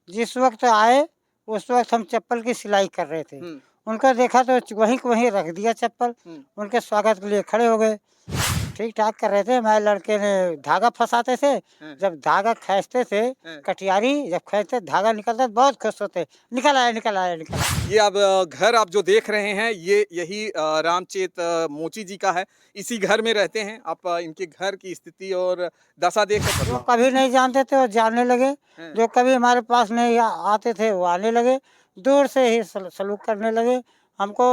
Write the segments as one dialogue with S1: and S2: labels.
S1: जिस वक्त आए उस वक्त हम चप्पल की सिलाई कर रहे थे।
S2: हुँ,
S1: उनका देखा तो वहीं के वहीं रख दिया चप्पल।
S2: हुँ,
S1: उनके स्वागत के लिए खड़े हो गए। ठीक ठाक कर रहे थे, हमारे लड़के ने धागा फंसाते थे।
S2: हैं,
S1: जब धागा खींचते थे,
S2: हैं।
S1: कटियारी जब खींचते धागा निकलता तो बहुत खुश होते, निकल आया निकल आया निकल आया।
S2: ये अब घर आप जो देख रहे हैं ये यही रामचेत मोची जी का है। इसी घर में रहते हैं। आप इनके घर की स्थिति और दशा देख सकते
S1: जो
S2: हैं।
S1: कभी नहीं जानते थे वो जानने लगे,
S2: हैं,
S1: जो कभी हमारे पास नहीं आते थे वो आने लगे, दूर से ही सलूक करने लगे। हमको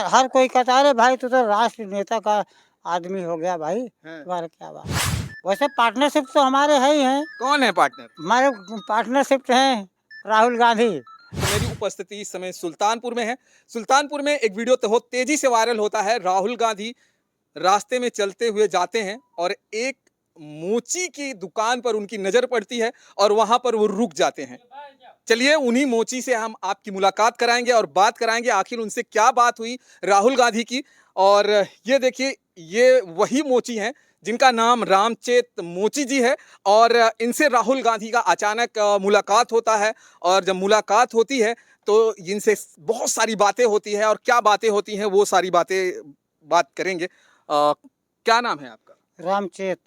S1: हर कोई कहता अरे भाई तू तो राष्ट्र नेता का आदमी हो गया भाई,
S2: हैं।
S1: तुम्हारा क्या बात है। वैसे पार्टनरशिप तो हमारे है ही हैं।
S2: कौन है पार्टनर?
S1: हमारे पार्टनरशिप हैं राहुल गांधी।
S2: तो मेरी उपस्थिति इस समय सुल्तानपुर में है। सुल्तानपुर में एक वीडियो तो बहुत तेजी से वायरल होता है। राहुल गांधी रास्ते में चलते हुए जाते हैं और एक मोची की दुकान पर उनकी नजर पड़ती है और वहां पर वो रुक जाते हैं। चलिए उन्हीं मोची से हम आपकी मुलाकात कराएंगे और बात कराएंगे आखिर उनसे क्या बात हुई राहुल गांधी की। और ये देखिए ये वही मोची हैं जिनका नाम रामचेत मोची जी है और इनसे राहुल गांधी का अचानक मुलाकात होता है। और जब मुलाकात होती है तो इनसे बहुत सारी बातें होती है और क्या बातें होती हैं वो सारी बातें बात करेंगे। क्या नाम है आपका?
S1: रामचेत।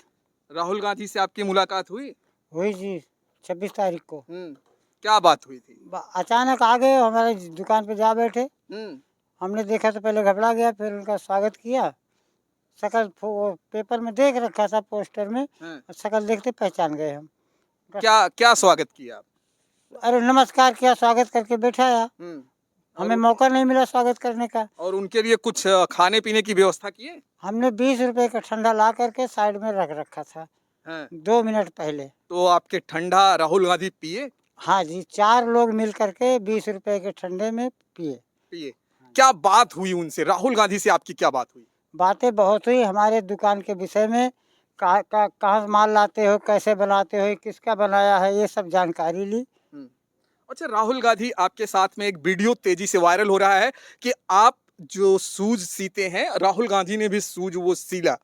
S2: राहुल गांधी से आपकी मुलाकात हुई?
S1: हुई जी 26 तारीख को।
S2: क्या बात हुई थी?
S1: अचानक आ गए हमारे दुकान पे जा बैठे।
S2: हम्म
S1: हमने देखा तो पहले घबरा गया, फिर उनका स्वागत किया। शकल वो पेपर में देख रखा था पोस्टर में,
S2: हाँ।
S1: शकल देखते पहचान गए हम।
S2: क्या क्या स्वागत किया आप?
S1: अरे नमस्कार किया, स्वागत करके बैठाया। हमें
S2: और
S1: मौका नहीं मिला स्वागत करने का।
S2: और उनके लिए कुछ खाने पीने की व्यवस्था किए?
S1: हमने 20 रुपए का ठंडा ला करके साइड में रख रखा था
S2: हाँ।
S1: 2 मिनट पहले।
S2: तो आपके ठंडा राहुल गांधी पिए?
S1: हाँ जी, 4 लोग मिल करके 20 रुपए के ठंडे में पिए।
S2: पिए। क्या बात हुई उनसे? राहुल गांधी से आपकी क्या बात हुई?
S1: बातें बहुत हुई हमारे दुकान के विषय में। कहाँ से माल लाते हो, कैसे बनाते हो, किसका बनाया है, ये सब जानकारी ली।
S2: हम्म। अच्छा राहुल गांधी आपके साथ में एक वीडियो तेजी से वायरल हो रहा है कि आप जो शूज सीते हैं राहुल गांधी ने भी शूज वो सीला।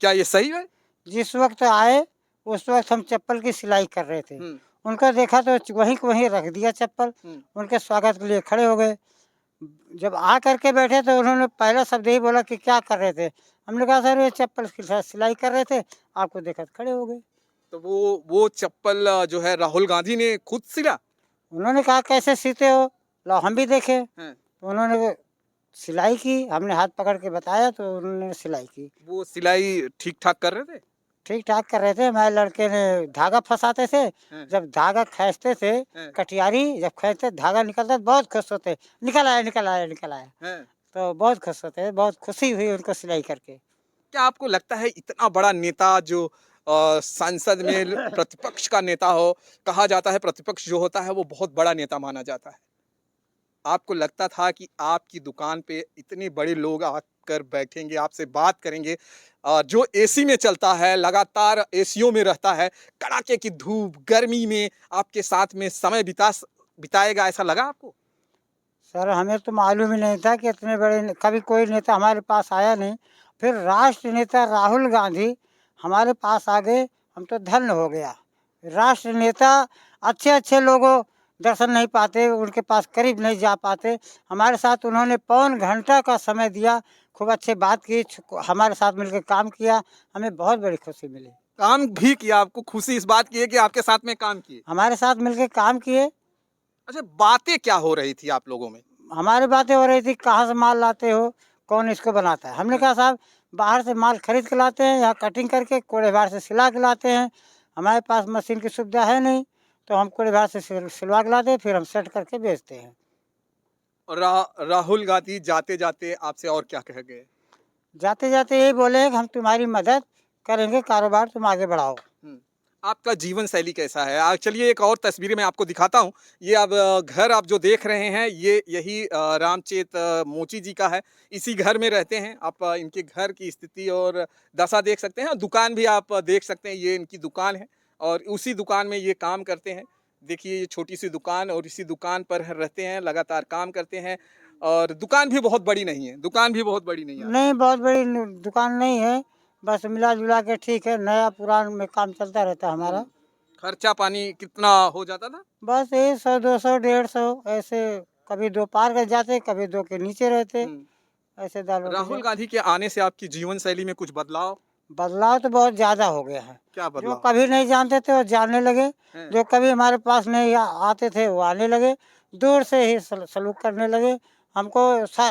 S2: क्या ये सही है?
S1: जिस वक्त आए उस वक्त हम चप्पल की सिलाई कर रहे थे।
S2: हम्म
S1: उनका देखा तो वहीं के वहीं रख दिया चप्पल।
S2: हम्म
S1: उनके स्वागत के लिए खड़े हो गए। जब आ करके बैठे तो उन्होंने पहला शब्द यही बोला कि क्या कर रहे थे। हमने कहा सर ये चप्पल की सिलाई कर रहे थे, आपको देखा तो खड़े हो गए।
S2: तो वो चप्पल जो है राहुल गांधी ने खुद सिला?
S1: उन्होंने कहा कैसे सीते हो, लो हम भी देखे।
S2: हैं।
S1: तो उन्होंने वो सिलाई की, हमने हाथ पकड़ के बताया तो उन्होंने सिलाई की।
S2: वो सिलाई ठीक ठाक कर रहे थे?
S1: ठीक ठाक कर रहे थे, हमारे लड़के ने धागा फंसाते थे।
S2: हैं,
S1: जब धागा खींचते थे,
S2: हैं,
S1: कटियारी जब खींचते धागा निकलता तो बहुत खुश होते, निकल आया निकल आया निकल आया।
S2: हैं।
S1: तो बहुत खुश होते, बहुत खुशी हुई उनको सिलाई करके।
S2: क्या आपको लगता है इतना बड़ा नेता जो संसद में प्रतिपक्ष का नेता हो, कहा जाता है प्रतिपक्ष जो होता है वो बहुत बड़ा नेता माना जाता है। आपको लगता था कि आपकी दुकान पे इतने बड़े लोग आकर बैठेंगे, आपसे बात करेंगे, जो एसी में चलता है, लगातार एसीओ में रहता है, कड़ाके की धूप, गर्मी में आपके साथ में समय बिताएगा, ऐसा लगा आपको?
S1: सर हमें तो मालूम ही नहीं था कि इतने बड़े कभी कोई नेता हमारे पास आया नहीं। फिर राष्ट्र नेता राहुल गांधी हमारे पास आ गए, हम तो धन्य हो गया। राष्ट्र नेता अच्छे अच्छे लोगों दर्शन नहीं पाते, उनके पास करीब नहीं जा पाते। हमारे साथ उन्होंने पौन घंटा का समय दिया, खूब अच्छे बात की, हमारे साथ मिलकर काम किया। हमें बहुत बड़ी खुशी मिली।
S2: काम भी किया, आपको खुशी इस बात की है कि आपके साथ में काम किए।
S1: हमारे साथ मिलकर काम किए।
S2: अच्छा बातें क्या हो रही थी आप लोगों में?
S1: हमारी बातें हो रही थी कहाँ से माल लाते हो, कौन इसको बनाता है। हमने कहा साहब बाहर से माल खरीद के लाते हैं, यहाँ कटिंग करके कोड़े भार से सिला के लाते हैं। हमारे पास मशीन की सुविधा है नहीं, तो हम कोड़े भार से सिलवा के लाते हैं, फिर हम सेट करके बेचते हैं।
S2: राहुल गांधी जाते जाते आपसे और क्या कह गए?
S1: जाते जाते यही बोले कि हम तुम्हारी मदद करेंगे, कारोबार तुम आगे बढ़ाओ।
S2: आपका जीवन शैली कैसा है? चलिए एक और तस्वीरें मैं आपको दिखाता हूँ। ये अब घर आप जो देख रहे हैं ये यही रामचेत मोची जी का है। इसी घर में रहते हैं। आप इनके घर की स्थिति और दशा देख सकते हैं। दुकान भी आप देख सकते हैं, ये इनकी दुकान है और उसी दुकान में ये काम करते हैं। देखिए ये छोटी सी दुकान और इसी दुकान पर रहते हैं, लगातार काम करते हैं और दुकान भी बहुत बड़ी नहीं है। दुकान भी बहुत बड़ी नहीं है
S1: नहीं बहुत बड़ी दुकान नहीं है, बस मिला जुला के ठीक है, नया पुरान में काम चलता रहता है हमारा।
S2: खर्चा पानी कितना हो जाता था?
S1: बस यही 100 200 150 ऐसे, कभी 2 पार कर जाते, कभी 2 के नीचे रहते, ऐसे दाल रोटी
S2: राहुल
S1: से।
S2: गांधी के आने से आपकी जीवन शैली में कुछ बदलाव?
S1: बदलाव तो बहुत ज़्यादा हो गया है।
S2: क्या
S1: जो
S2: बदलाव?
S1: कभी नहीं जानते थे वो जानने लगे,
S2: हैं?
S1: जो कभी हमारे पास नहीं आते थे वो आने लगे, दूर से ही सलूक करने लगे। हमको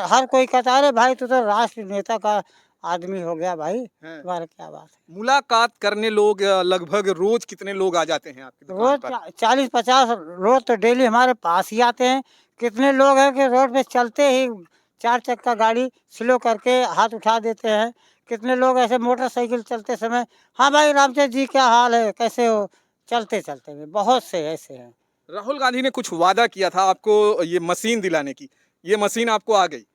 S1: हर कोई कहता, अरे भाई तू तो राष्ट्र नेता का आदमी हो गया भाई,
S2: हैं?
S1: तुम्हारा क्या बात है।
S2: मुलाकात करने लोग लगभग रोज कितने लोग आ जाते हैं आपकी दुकान
S1: रोज
S2: पर?
S1: 40-50 रोज तो डेली हमारे पास ही आते हैं। कितने लोग हैं कि रोड पे चलते ही 4 चक्का गाड़ी स्लो करके हाथ उठा देते हैं। कितने लोग ऐसे मोटरसाइकिल चलते समय, हाँ भाई रामचंद्र जी क्या हाल है, कैसे हो, चलते चलते में बहुत से ऐसे हैं।
S2: राहुल गांधी ने कुछ वादा किया था आपको ये मशीन दिलाने की, ये मशीन आपको आ गई?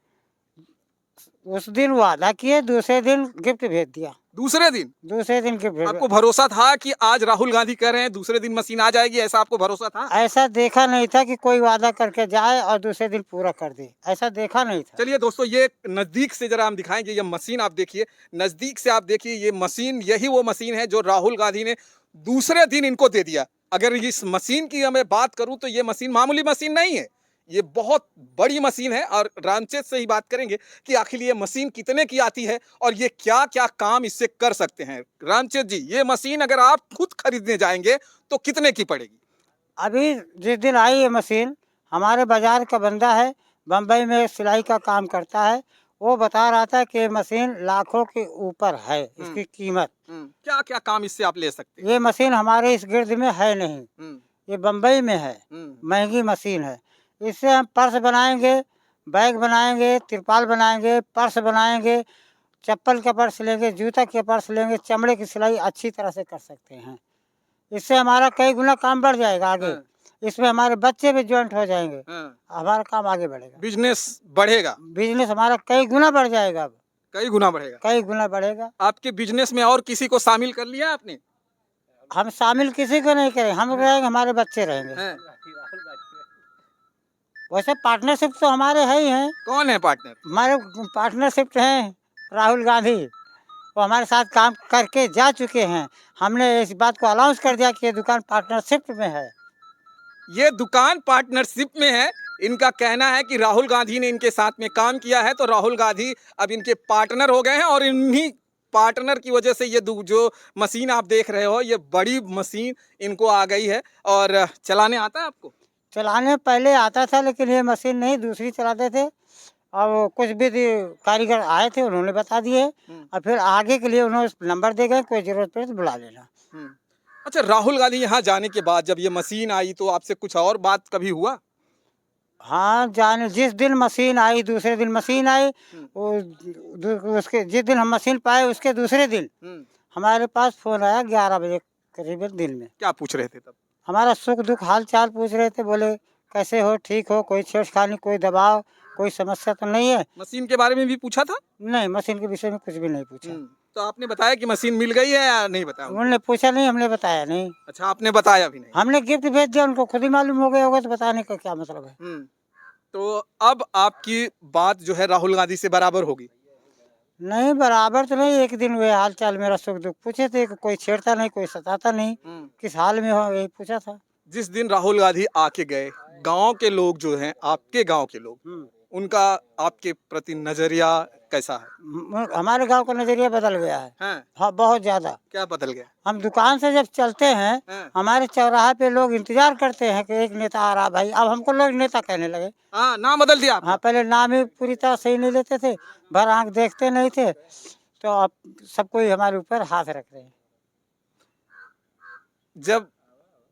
S1: उस दिन वादा किए, दूसरे दिन गिफ्ट भेज दिया।
S2: दूसरे दिन?
S1: दूसरे दिन गिफ्ट भेज
S2: आपको भरोसा था कि आज राहुल गांधी कह रहे हैं दूसरे दिन मशीन आ जाएगी, ऐसा आपको भरोसा था?
S1: ऐसा देखा नहीं था कि कोई वादा करके जाए और दूसरे दिन पूरा कर दे, ऐसा देखा नहीं था।
S2: चलिए दोस्तों, ये नजदीक से जरा हम दिखाएंगे, ये मशीन आप देखिए, नजदीक से आप देखिए, ये मशीन, यही वो मशीन है जो राहुल गांधी ने दूसरे दिन इनको दे दिया। अगर इस मशीन की हमें बात करूं तो ये मशीन मामूली मशीन नहीं है, ये बहुत बड़ी मशीन है। और रामचेत से ही बात करेंगे कि आखिर ये मशीन कितने की आती है और ये क्या क्या काम इससे कर सकते हैं। रामचेत जी, ये मशीन अगर आप खुद खरीदने जाएंगे तो कितने की पड़ेगी?
S1: अभी जिस दिन आई ये मशीन, हमारे बाजार का बंदा है, बम्बई में सिलाई का काम करता है, वो बता रहा था कि ये मशीन लाखों के ऊपर है इसकी कीमत।
S2: क्या क्या काम इससे आप ले सकते हैं?
S1: ये मशीन हमारे इस गिर्द में है नहीं, ये बम्बई में है, महंगी मशीन है। इससे हम पर्स बनाएंगे, बैग बनाएंगे, तिरपाल बनाएंगे, पर्स बनाएंगे, चप्पल का पर्स लेंगे, जूता के पर्स लेंगे, चमड़े की सिलाई अच्छी तरह से कर सकते हैं। इससे हमारा कई गुना काम बढ़ जाएगा आगे। इसमें हमारे बच्चे भी जॉइंट हो जाएंगे, हमारा काम आगे बढ़ेगा,
S2: बिजनेस बढ़ेगा,
S1: बिजनेस हमारा कई गुना बढ़ जाएगा, अब
S2: कई गुना बढ़ेगा।
S1: कई गुना बढ़ेगा।
S2: आपके बिजनेस में और किसी को शामिल कर लिया आपने?
S1: हम शामिल किसी को नहीं करें, हम रहेंगे, हमारे बच्चे रहेंगे।
S2: हैं?
S1: वैसे पार्टनरशिप तो हमारे है ही हैं,
S2: कौन है पार्टनर?
S1: हमारे पार्टनरशिप हैं राहुल गांधी, वो हमारे साथ काम करके जा चुके हैं। हमने इस बात को अनाउंस कर दिया कि ये दुकान पार्टनरशिप में है।
S2: ये दुकान पार्टनरशिप में है। इनका कहना है कि राहुल गांधी ने इनके साथ में काम किया है, तो राहुल गांधी अब इनके पार्टनर हो गए हैं और इन्हीं पार्टनर की वजह से ये जो मशीन आप देख रहे हो, ये बड़ी मशीन इनको आ गई है। और चलाने आता है आपको?
S1: चलाने पहले आता था, लेकिन ये मशीन नहीं, दूसरी चलाते थे। अब कुछ भी कारीगर आए थे, उन्होंने बता दिए, और फिर आगे के लिए उन्होंने नंबर दे गए, कोई ज़रूरत पड़े तो बुला लेना।
S2: अच्छा, राहुल गांधी यहाँ जाने के बाद जब ये मशीन आई तो आपसे कुछ और बात कभी हुआ?
S1: हाँ, जाने जिस दिन मशीन आई, दूसरे दिन मशीन आई, वो उसके जिस दिन हम मशीन पाए उसके दूसरे दिन हमारे पास फ़ोन आया 11 बजे करीबन दिन में।
S2: क्या पूछ रहे थे तब?
S1: हमारा सुख दुख हाल चाल पूछ रहे थे, बोले कैसे हो, ठीक हो, कोई छेड़खानी, कोई दबाव, कोई समस्या तो नहीं है।
S2: मशीन के बारे में भी पूछा था?
S1: नहीं, मशीन के विषय में कुछ भी नहीं पूछा।
S2: तो आपने बताया कि मशीन मिल गई है या नहीं बताया?
S1: उन्होंने पूछा नहीं, हमने बताया नहीं।
S2: अच्छा, आपने बताया भी नहीं।
S1: हमने गिफ्ट भेज दिया, उनको खुद ही मालूम हो गया होगा, तो बताने का क्या मतलब है।
S2: तो अब आपकी बात जो है राहुल गांधी से बराबर होगी?
S1: नहीं, बराबर तो नहीं, एक दिन वे हाल चाल मेरा सुख दुख पूछे थे कि कोई छेड़ता नहीं, कोई सताता नहीं, किस हाल में हो, यही पूछा था। जिस
S2: दिन राहुल गांधी आके गए, गांव के लोग जो हैं, आपके गांव के लोग, उनका आपके प्रति नजरिया कैसा है?
S1: हमारे गांव का नजरिया बदल गया है। हाँ, बहुत ज्यादा।
S2: क्या बदल गया?
S1: हम दुकान से जब चलते हैं, हमारे चौराहे पे लोग इंतजार करते हैं कि एक नेता आ रहा भाई। अब हमको लोग नेता कहने लगे।
S2: नाम बदल दिया आपने?
S1: हाँ, पहले नाम ही पूरी तरह सही नहीं लेते थे, भर आंख देखते नहीं थे, तो अब सब कोई हमारे ऊपर हाथ रख रहे हैं।
S2: जब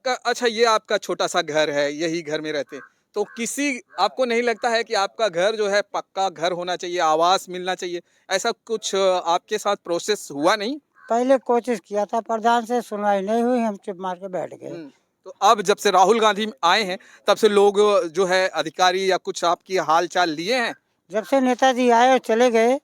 S2: अच्छा, ये आपका छोटा सा घर है, यही घर में रहते हैं, तो किसी आपको नहीं लगता है कि आपका घर जो है पक्का घर होना चाहिए, आवास मिलना चाहिए, ऐसा कुछ आपके साथ प्रोसेस हुआ नहीं?
S1: पहले कोशिश किया था प्रधान से, सुनवाई नहीं हुई, हम चुप मार के बैठ गए।
S2: तो अब जब से राहुल गांधी आए हैं तब से लोग जो है अधिकारी या कुछ आपकी हाल चाल लिए हैं?
S1: जब से नेताजी आए और चले गए,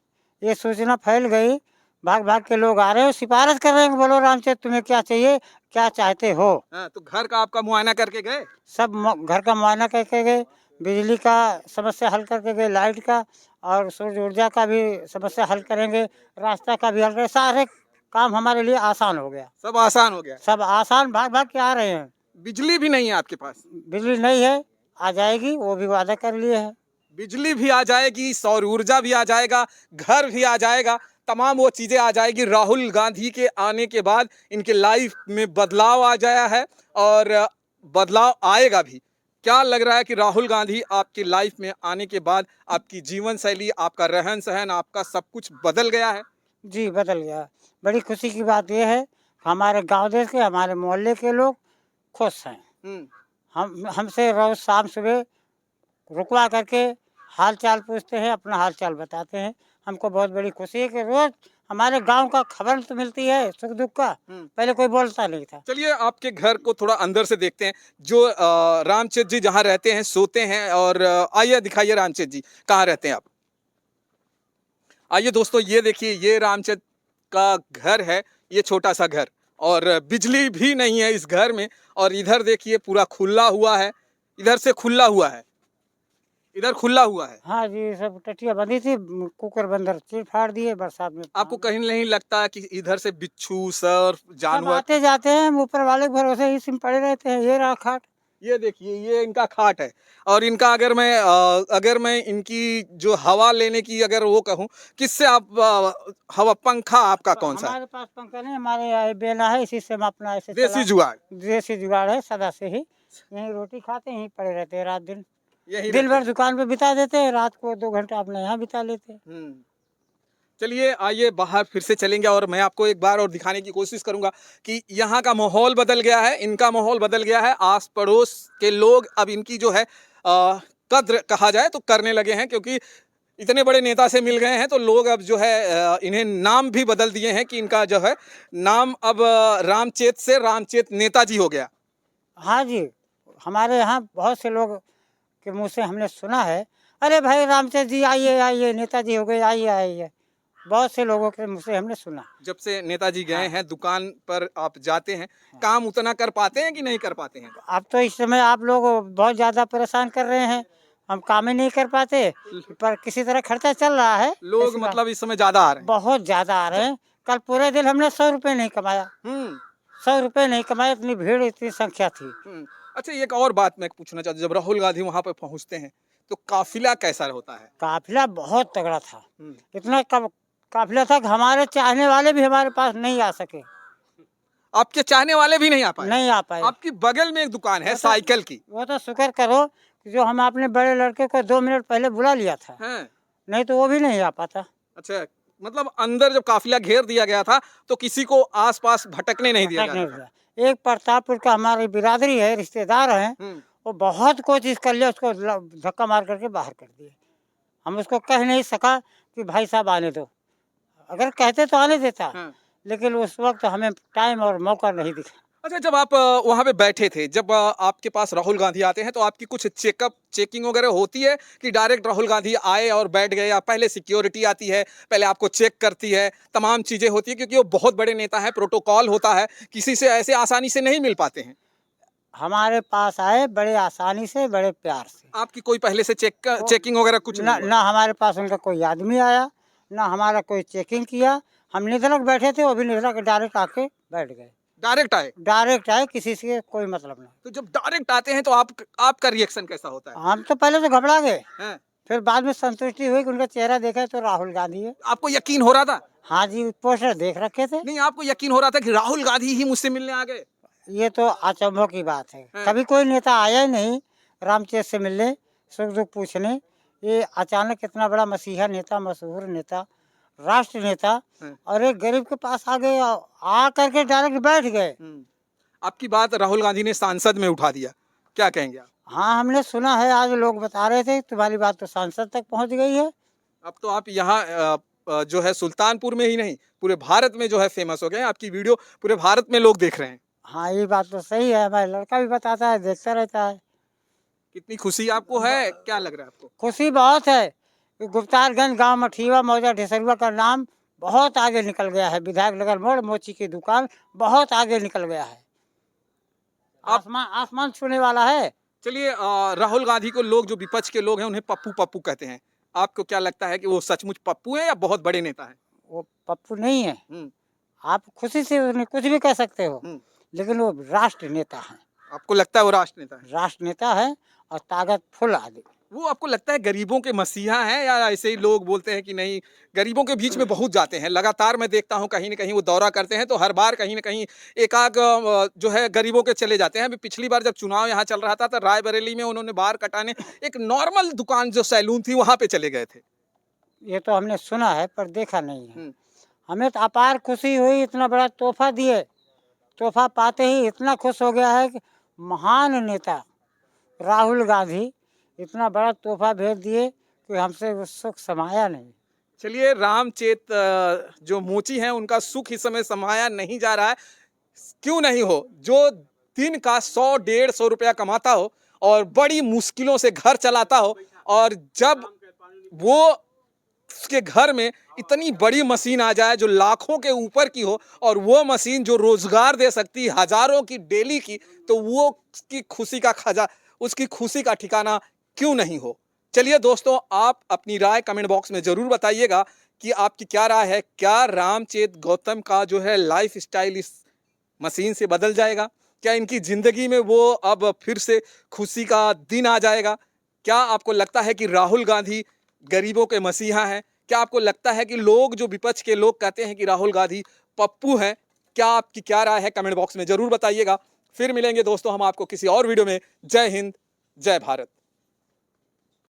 S1: ये सूचना फैल गई, भाग भाग के लोग आ रहे हैं, सिफारिश कर रहे हैं, बोलो रामचंद्र तुम्हें क्या चाहिए, क्या चाहते हो।
S2: तो घर का आपका मुआयना करके गए?
S1: सब घर का मुआयना करके गए, बिजली का समस्या हल करके गए, लाइट का और सूर्य ऊर्जा का भी समस्या हल करेंगे, रास्ता का भी हल करेंगे, सारे काम हमारे लिए आसान हो गया।
S2: सब आसान हो गया।
S1: सब आसान भाग भाग के आ रहे हैं।
S2: बिजली भी नहीं है आपके पास?
S1: बिजली नहीं है, आ जाएगी, वो भी वादा कर लिए हैं।
S2: बिजली भी आ जाएगी, सौर ऊर्जा भी आ जाएगा, घर भी आ जाएगा, तमाम वो चीजें आ जाएगी। राहुल गांधी के आने के बाद इनके लाइफ में बदलाव आ गया है और बदलाव आएगा भी। क्या लग रहा है कि राहुल गांधी आपकी लाइफ में आने के बाद आपकी जीवन शैली, आपका रहन सहन, आपका सब कुछ बदल गया है?
S1: जी, बदल गया। बड़ी खुशी की बात ये है, हमारे गाँव देश के, हमारे मोहल्ले के लोग खुश हैं।
S2: हम्म।
S1: हमसे रोज़ शाम सुबह रुकवा करके हाल चाल पूछते हैं, अपना हाल चाल बताते हैं। हमको बहुत बड़ी खुशी है कि रोज़ हमारे गांव का खबर तो मिलती है सुख दुख का। पहले कोई बोलता नहीं था।
S2: चलिए आपके घर को थोड़ा अंदर से देखते हैं। जो रामचंद्र जी जहाँ रहते हैं, सोते हैं, और आइए दिखाइए रामचंद्र जी कहाँ रहते हैं आप। आइए दोस्तों, ये देखिए, ये रामचंद्र का घर है, ये छोटा सा घर, और बिजली भी नहीं है इस घर में। और इधर देखिए पूरा खुला हुआ है, इधर से खुला हुआ है, इधर खुला हुआ है।
S1: हाँ जी, सब टटिया बंधी थी, कुकर बंदर चीर फाड़ दिए बरसात में।
S2: आपको कहीं नहीं लगता कि इधर से बिच्छू, सर्प,
S1: सब
S2: जानवर?
S1: आते जाते हैं, हम ऊपर वाले के भरोसे ही सिम पड़े रहते हैं। ये रहा खाट।
S2: ये देखिए, ये इनका खाट है। और इनका अगर मैं इनकी जो हवा लेने की अगर वो कहूँ, किससे आप हवा, पंखा आपका कौन सा है?
S1: हमारे पास पंखा नहीं, हमारे यहाँ बेला है, इसी से हम अपना ऐसे
S2: देसी जुगाड़?
S1: देसी जुगाड़ है, सदा से ही यहीं रोटी खाते हैं, यहीं पड़े रहते हैं रात दिन।
S2: यही
S1: दिन
S2: रहते
S1: भर दुकान पे बिता देते हैं, रात को 2 घंटा अपने यहाँ बिता लेते हैं।
S2: हैं। चलिए आइए बाहर फिर से चलेंगे, और मैं आपको एक बार और दिखाने की कोशिश करूंगा कि यहाँ का माहौल बदल गया है, इनका माहौल बदल गया है। आस पड़ोस के लोग अब इनकी जो है कद्र कहा जाए तो करने लगे हैं, क्योंकि इतने बड़े नेता से मिल गए हैं तो लोग अब जो है इन्हें नाम भी बदल दिए हैं, कि इनका जो है नाम अब रामचेत से रामचेत नेताजी हो गया।
S1: हाँ जी, हमारे यहाँ बहुत से लोग के मुँह से हमने सुना है, अरे भाई रामचंद्र जी आइए आइए, नेताजी हो गए, आइए आइए। बहुत से लोगों के मुँह से हमने सुना।
S2: जब से नेताजी गए
S1: हाँ।
S2: हैं, दुकान पर आप जाते हैं, काम उतना कर पाते हैं कि नहीं कर पाते हैं?
S1: अब तो इस समय आप लोग बहुत ज़्यादा परेशान कर रहे हैं, हम काम ही नहीं कर पाते, पर किसी तरह खर्चा चल रहा है।
S2: लोग
S1: ऐसी बात-
S2: मतलब इस समय ज्यादा आ रहे हैं?
S1: बहुत ज़्यादा आ रहे हैं। कल पूरे दिन हमने 100 रुपये नहीं कमाया, 100 रुपये नहीं कमाए, इतनी भीड़, इतनी संख्या थी।
S2: अच्छा, एक और बात मैं पूछना चाहता हूँ, जब राहुल गांधी वहां पे पहुंचते हैं तो काफिला कैसा होता है?
S1: काफिला बहुत तगड़ा था। इतना काफिला था कि हमारे चाहने वाले भी हमारे पास नहीं आ सके,
S2: आपके चाहने वाले भी नहीं आ पाए?
S1: नहीं आ पाए।
S2: आपकी बगल में एक दुकान है साइकिल की।
S1: वो तो शुक्र करो कि जो हम अपने बड़े लड़के को 2 मिनट पहले बुला लिया था,
S2: हैं?
S1: नहीं तो वो भी नहीं आ पाता।
S2: अच्छा, मतलब अंदर जब काफिला घेर दिया गया था तो किसी को आसपास भटकने नहीं दिया
S1: भटक
S2: जाता
S1: नहीं
S2: था।
S1: दिया। एक प्रतापपुर का हमारी बिरादरी है, रिश्तेदार हैं, वो बहुत कोशिश कर लिया, उसको धक्का मार करके बाहर कर दिए। हम उसको कह नहीं सका कि भाई साहब आने दो, अगर कहते तो आने देता, लेकिन उस वक्त हमें टाइम और मौका नहीं दिखा।
S2: अच्छा, जब आप वहां पे बैठे थे, जब आपके पास राहुल गांधी आते हैं तो आपकी कुछ चेकिंग वगैरह होती है कि डायरेक्ट राहुल गांधी आए और बैठ गए, या पहले सिक्योरिटी आती है, पहले आपको चेक करती है, तमाम चीजें होती है, क्योंकि वो बहुत बड़े नेता है, प्रोटोकॉल होता है, किसी से ऐसे आसानी से नहीं मिल पाते हैं?
S1: हमारे पास आए बड़े आसानी से, बड़े प्यार से।
S2: आपकी कोई पहले से चेकिंग वगैरह कुछ
S1: ना
S2: नहीं हुआ?
S1: ना हमारे पास उनका कोई आदमी आया, ना हमारा कोई चेकिंग किया। हम निधड़क बैठे थे, वो भी निधड़क डायरेक्ट आके बैठ गए।
S2: डायरेक्ट आए?
S1: डायरेक्ट आए, किसी से कोई मतलब नहीं।
S2: तो जब डायरेक्ट आते हैं तो आपका रिएक्शन कैसा होता है?
S1: हम तो पहले तो घबरा गए,
S2: हैं?
S1: फिर बाद में संतुष्टि हुई कि उनका चेहरा देखा तो राहुल गांधी है।
S2: आपको यकीन हो रहा था?
S1: हाँ जी, पोस्टर देख रखे थे।
S2: नहीं, आपको यकीन हो रहा था कि राहुल गांधी ही मुझसे मिलने आ गए?
S1: ये तो अचंभों की बात है,
S2: हाँ।
S1: कभी कोई नेता आया ही नहीं रामचेत से मिलने, सुख दुख पूछने। ये अचानक इतना बड़ा मसीहा नेता, मशहूर नेता, राष्ट्र नेता,
S2: हाँ।
S1: और एक गरीब के पास आ गए, आ करके डायरेक्ट बैठ गए।
S2: आपकी बात राहुल गांधी ने सांसद में उठा दिया, क्या कहेंगे आप?
S1: हाँ, हमने सुना है, आज लोग बता रहे थे तुम्हारी बात तो सांसद तक पहुंच गई है।
S2: अब तो आप यहाँ जो है सुल्तानपुर में ही नहीं, पूरे भारत में जो है फेमस हो गए हैं, आपकी वीडियो पूरे भारत में लोग देख रहे हैं।
S1: हाँ, ये बात तो सही है, हमारा लड़का भी बताता है, देखता रहता है।
S2: कितनी खुशी आपको है, क्या लग रहा है आपको?
S1: खुशी बहुत है कि गुप्तारगंज गांव मठीवा मौजा ढेसरुआ का नाम बहुत आगे निकल गया है। विधायक नगर मोड़ मोची की दुकान बहुत आगे निकल गया है, आसमान आसमान छूने वाला है।
S2: चलिए, राहुल गांधी को लोग, जो विपक्ष के लोग हैं, उन्हें पप्पू पप्पू कहते हैं। आपको क्या लगता है कि वो सचमुच पप्पू है या बहुत बड़े नेता है?
S1: वो पप्पू नहीं है, आप खुशी से उन्हें कुछ भी कह सकते हो, लेकिन वो राष्ट्र नेता हैं।
S2: आपको लगता है वो राष्ट्र नेता है?
S1: राष्ट्र नेता है और ताकतफुल आदमी।
S2: वो आपको लगता है गरीबों के मसीहा हैं, या ऐसे ही लोग बोलते हैं कि नहीं, गरीबों के बीच में बहुत जाते हैं? लगातार मैं देखता हूँ कहीं न कहीं वो दौरा करते हैं, तो हर बार कहीं न कहीं एकाक जो है गरीबों के चले जाते हैं। अभी पिछली बार जब चुनाव यहाँ चल रहा था, तो रायबरेली में उन्होंने बाल कटाने एक नॉर्मल दुकान जो सैलून थी, वहाँ पे चले गए थे।
S1: ये तो हमने सुना है पर देखा नहीं है।
S2: हुँ।
S1: हमें तो अपार खुशी हुई, इतना बड़ा तोहफ़ा दिए। तोहफ़ा पाते ही इतना खुश हो गया है कि महान नेता राहुल गांधी इतना बड़ा तोहफ़ा भेज दिए कि हमसे वो सुख समाया नहीं।
S2: चलिए, रामचेत जो मोची हैं, उनका सुख इस समय समाया नहीं जा रहा है। क्यों नहीं हो? जो दिन का 100 डेढ़ सौ रुपया कमाता हो और बड़ी मुश्किलों से घर चलाता हो, और जब वो उसके घर में इतनी बड़ी मशीन आ जाए जो लाखों के ऊपर की हो, और वो मशीन जो रोजगार दे सकती है हजारों की डेली की, तो वो उसकी खुशी का ठिकाना क्यों नहीं हो? चलिए दोस्तों, आप अपनी राय कमेंट बॉक्स में जरूर बताइएगा कि आपकी क्या राय है। क्या रामचेत गौतम का जो है लाइफ स्टाइल इस मशीन से बदल जाएगा? क्या इनकी जिंदगी में वो अब फिर से खुशी का दिन आ जाएगा? क्या आपको लगता है कि राहुल गांधी गरीबों के मसीहा हैं? क्या आपको लगता है कि लोग, जो विपक्ष के लोग कहते हैं कि राहुल गांधी पप्पू हैं? क्या आपकी क्या राय है? कमेंट बॉक्स में जरूर बताइएगा। फिर मिलेंगे दोस्तों हम आपको किसी और वीडियो में। जय हिंद, जय भारत।